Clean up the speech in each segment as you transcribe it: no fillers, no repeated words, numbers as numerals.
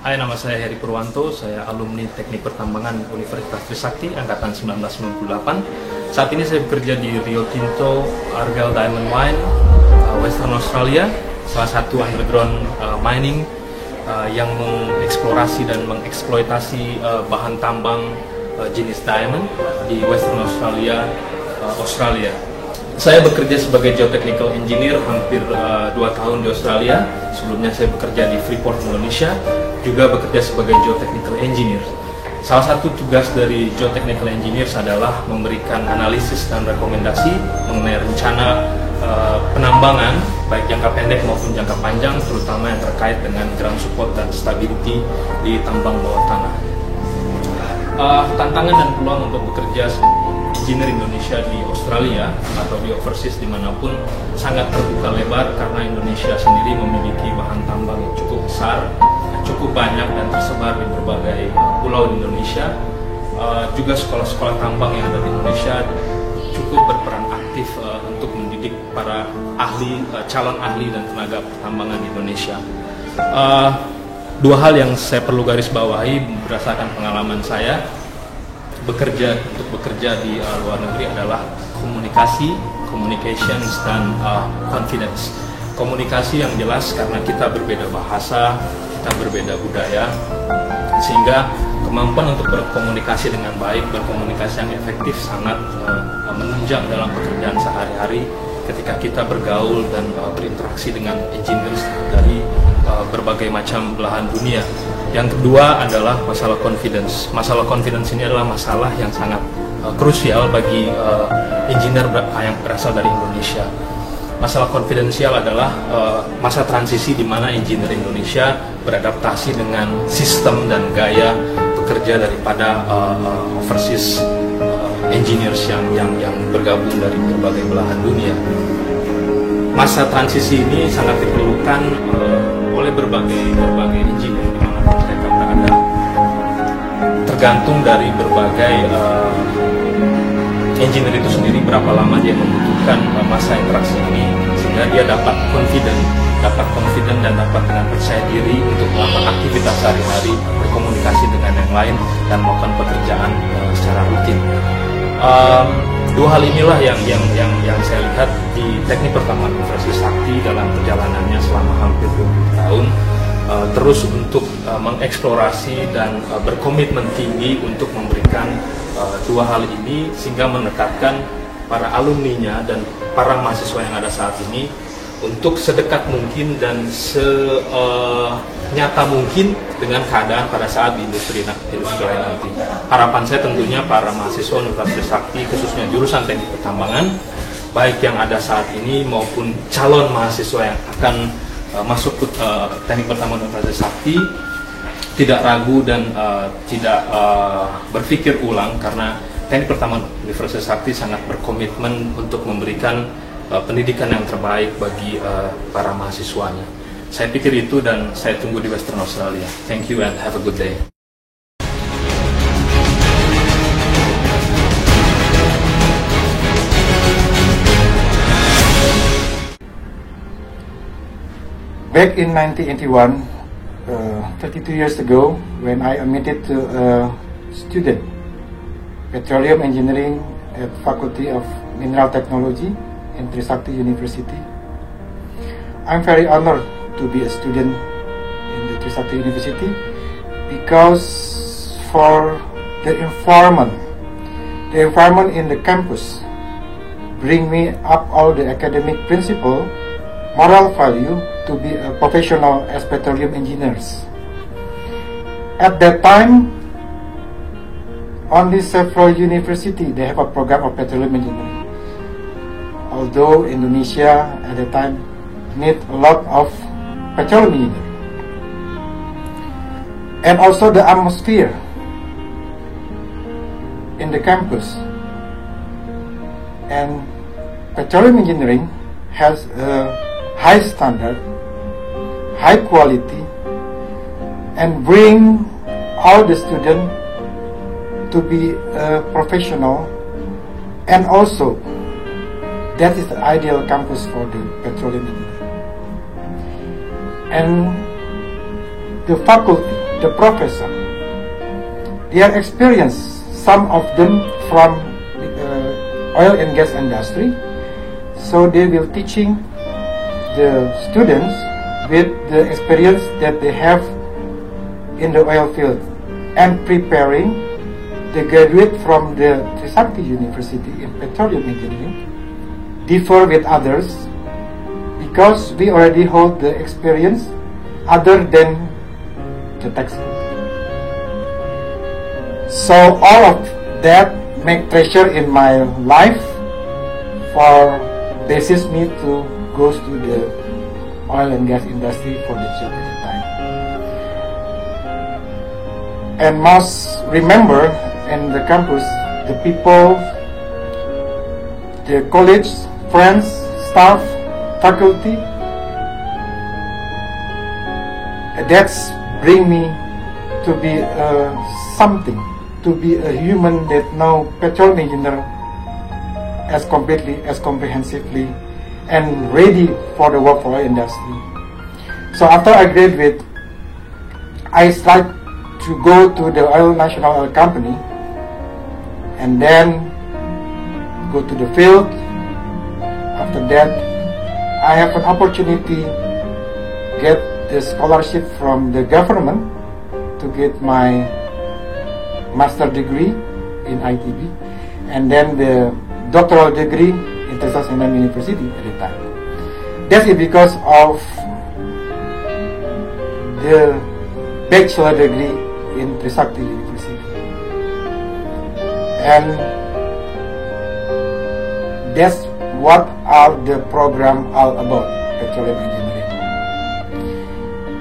Hai, nama saya Heri Purwanto, saya alumni Teknik Pertambangan Universitas Trisakti Angkatan 1998. Saat ini saya bekerja di Rio Tinto Argyle Diamond Mine, Western Australia, salah satu underground mining yang mengeksplorasi dan mengeksploitasi bahan tambang jenis diamond di Western Australia, Australia. Saya bekerja sebagai geotechnical engineer hampir 2 tahun di Australia. Sebelumnya saya bekerja di Freeport, Indonesia, juga bekerja sebagai geotechnical engineer. Salah satu tugas dari geotechnical engineers adalah memberikan analisis dan rekomendasi mengenai rencana penambangan, baik jangka pendek maupun jangka panjang, terutama yang terkait dengan ground support dan stability di tambang bawah tanah. Tantangan dan peluang untuk bekerja engineer Indonesia di Australia atau di overseas dimanapun sangat terbuka lebar karena Indonesia sendiri memiliki bahan tambang yang cukup besar, cukup banyak dan tersebar di berbagai pulau di Indonesia. Juga sekolah-sekolah tambang yang ada di Indonesia cukup berperan aktif untuk mendidik para ahli, calon ahli dan tenaga pertambangan di Indonesia. Dua hal yang saya perlu garis bawahi berdasarkan pengalaman saya untuk bekerja di luar negeri adalah communications dan confidence. Komunikasi yang jelas karena kita berbeda bahasa, kita berbeda budaya, sehingga kemampuan untuk berkomunikasi dengan baik, berkomunikasi yang efektif sangat menunjang dalam pekerjaan sehari-hari ketika kita bergaul dan berinteraksi dengan engineers dari berbagai macam belahan dunia. Yang kedua adalah masalah confidence. Masalah confidence ini adalah masalah yang sangat krusial bagi engineer yang berasal dari Indonesia. Masalah konfidensial adalah masa transisi di mana engineer Indonesia beradaptasi dengan sistem dan gaya bekerja daripada overseas engineers yang bergabung dari berbagai belahan dunia. Masa transisi ini sangat diperlukan oleh berbagai engineer di mana mereka berada. Tergantung dari berbagai engineer itu sendiri berapa lama dia membutuhkan masa interaksi ini sehingga dia dapat confident dan dapat dengan percaya diri untuk melakukan aktivitas sehari-hari, berkomunikasi dengan yang lain dan melakukan pekerjaan secara rutin. Dua hal inilah yang saya lihat di Teknik Pertambangan Universitas Trisakti dalam perjalanannya selama hampir 20 tahun, terus untuk mengeksplorasi dan berkomitmen tinggi untuk memberikan dua hal ini sehingga mendekatkan para alumninya dan para mahasiswa yang ada saat ini untuk sedekat mungkin dan senyata mungkin dengan keadaan pada saat di industri nanti. Harapan saya tentunya para mahasiswa Universitas Trisakti, khususnya jurusan Teknik Pertambangan, baik yang ada saat ini maupun calon mahasiswa yang akan masuk ke Teknik Pertambangan Universitas Trisakti, tidak ragu dan tidak berpikir ulang karena Teknik Pertambangan Universitas Trisakti sangat berkomitmen untuk memberikan pendidikan yang terbaik bagi para mahasiswanya. Saya pikir itu dan saya tunggu di Western Australia. Thank you and have a good day. Back in 1981, 32 years ago, when I admitted to a student, petroleum engineering at Faculty of Mineral Technology in Trisakti University, I'm very honored to be a student in the Trisakti University because for the environment in the campus bring me up all the academic principle, moral value to be a professional as petroleum engineers. At that time, only several universities they have a program of petroleum engineering. Although Indonesia at the time need a lot of petroleum engineering. And also the atmosphere in the campus. And petroleum engineering has a high standard, high quality, and bring all the students to be a professional, and also that is the ideal campus for the petroleum engineering. And the faculty the professor. They are experienced, some of them from oil and gas industry, so they will teaching the students with the experience that they have in the oil field and preparing the graduate from the Trisakti University in Petroleum Engineering differ with others because we already hold the experience other than the textbook. So all of that make pressure in my life for basis me to go to the oil and gas industry for the job at the time. And must remember in the campus, the people, the college, friends, staff, faculty, that's bring me to be something, to be a human that know petroleum engineer as completely, as comprehensively, and ready for the work for oil industry. So after I graduate, I start to go to the National Oil Company, and then go to the field. After that, I have an opportunity to get the scholarship from the government to get my master degree in ITB, and then the doctoral degree in Texas A&M University at the time. That's it because of the bachelor degree in Trisakti University. And that's what are the program all about, petroleum engineering.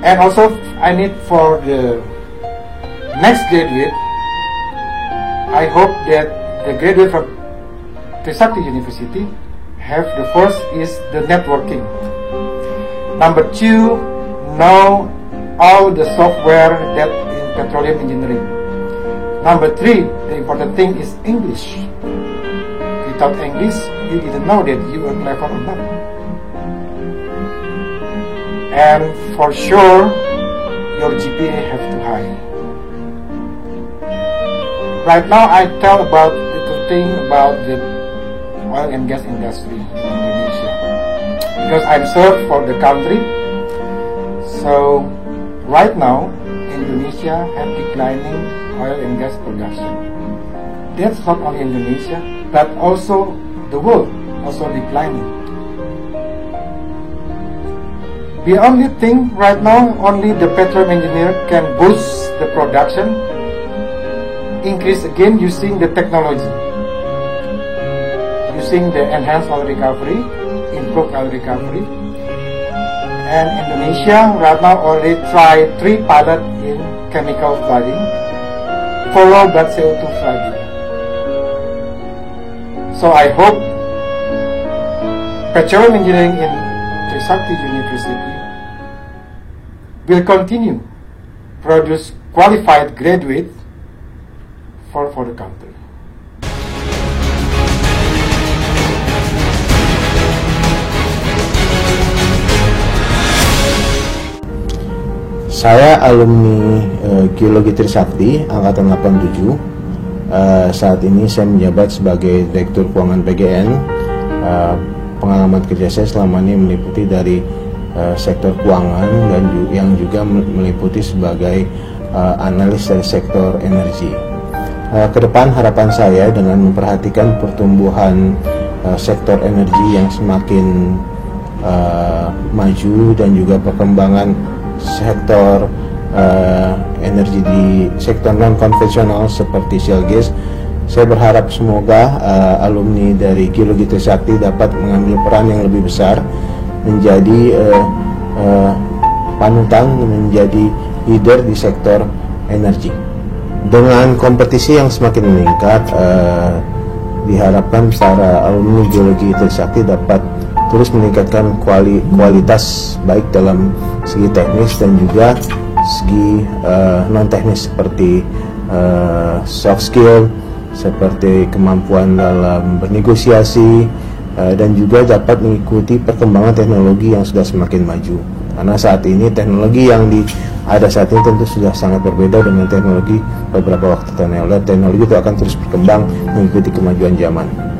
And also I need for the next graduate, I hope that the graduate from Trisakti University have the first is the networking. Number two, know all the software that in petroleum engineering. Number three, the important thing is English. Without English, you didn't know that you are clever or not. And for sure, your GPA have to high. Right now, I tell about the thing about the oil and gas industry in Indonesia because I'm served for the country. So right now, Indonesia have declining oil and gas production. That's not only Indonesia, but also the world also declining. The only thing right now, only the petroleum engineer can boost the production, increase again using the technology, using the enhanced oil recovery, improved oil recovery. And Indonesia right now already tried 3 pilots in chemical flooding, followed by CO2 flooding. So I hope petroleum engineering in Trisakti University will continue produce qualified graduates for the country. Saya alumni Geologi Trisakti angkatan 87. Saat ini saya menjabat sebagai Direktur Keuangan PGN. Pengalaman kerja saya selama ini meliputi dari sektor keuangan dan yang juga meliputi sebagai analis dari sektor energi. Kedepan harapan saya dengan memperhatikan pertumbuhan sektor energi yang semakin maju dan juga perkembangan sektor energi di sektor non-konvensional seperti shale gas, saya berharap semoga alumni dari Geologi Trisakti dapat mengambil peran yang lebih besar, menjadi panutan, menjadi leader di sektor energi. Dengan kompetisi yang semakin meningkat, diharapkan para alumni Geologi Trisakti dapat terus meningkatkan kualitas baik dalam segi teknis dan juga segi non teknis seperti soft skill, seperti kemampuan dalam bernegosiasi, dan juga dapat mengikuti perkembangan teknologi yang sudah semakin maju. Karena saat ini teknologi yang ada saat ini tentu sudah sangat berbeda dengan teknologi beberapa waktu yang lalu. Teknologi itu akan terus berkembang mengikuti kemajuan zaman.